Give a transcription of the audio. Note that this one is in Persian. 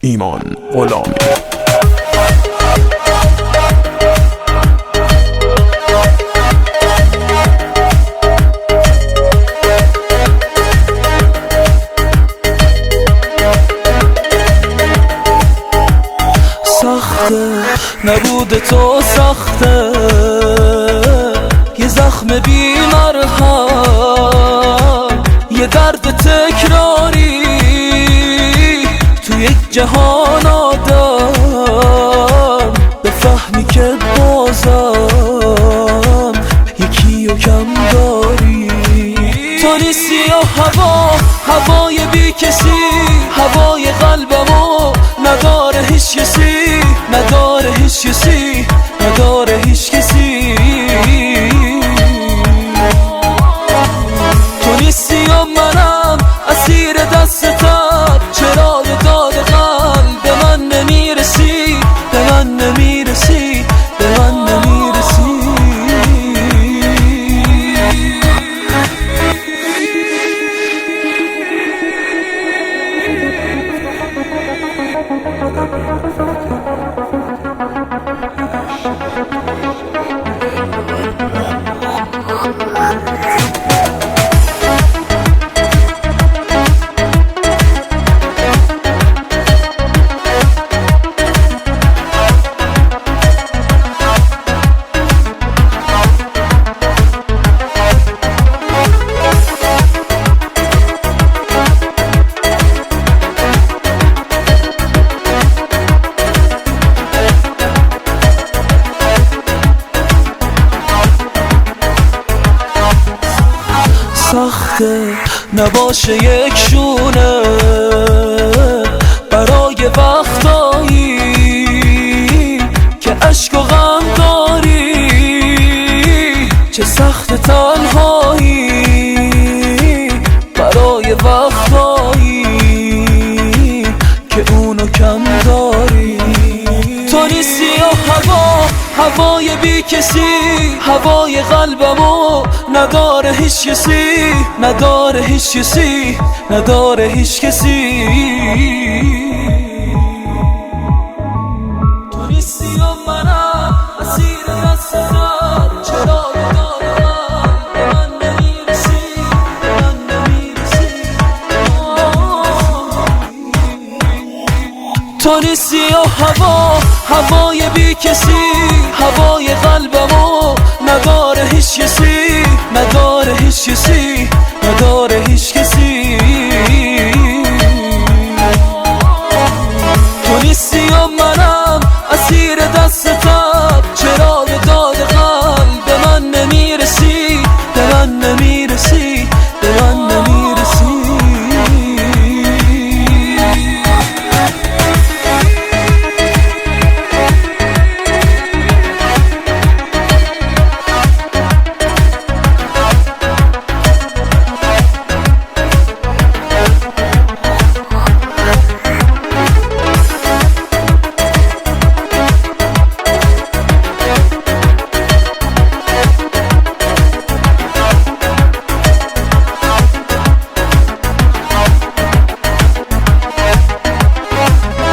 ایمان غلامی. سخته نبود تو، سخته یه زخم بی مرهم، یه درد تکراری تو یک جهان آدم، بفهمی که بازم یکی و کم داری. تو نیستی و هوای بی کسی، هوای قلبمو نداره هیچ کسی، نداره هیچ کسی، نداره هیچ کسی. تو نیستی و منم اسیر دستتم، چرا یه داد قلب به من نمیرسی، به من نمیرسی، به من نمیرسی. سخته نباشه یک شونه برای وقتایی که عشق و غم داری، چه سخت تنهایی برای وقتایی که اونو کم داری. تو نیستی و هوای بی کسی، هوای قلبمو نداره هیچ کسی، نداره هیچ کسی، نداره هیچ کسی. تو نیستی و منم اسیر دستتم، چرا یه داد قلب به من نمیرسی، به من نمیرسی. تو نیستی و هوای بی کسی، هوای قلبمو نداره هیچ کسی، نداره هیچ کسی، نداره هیچ کسی. تو نیستی و منم اسیر دست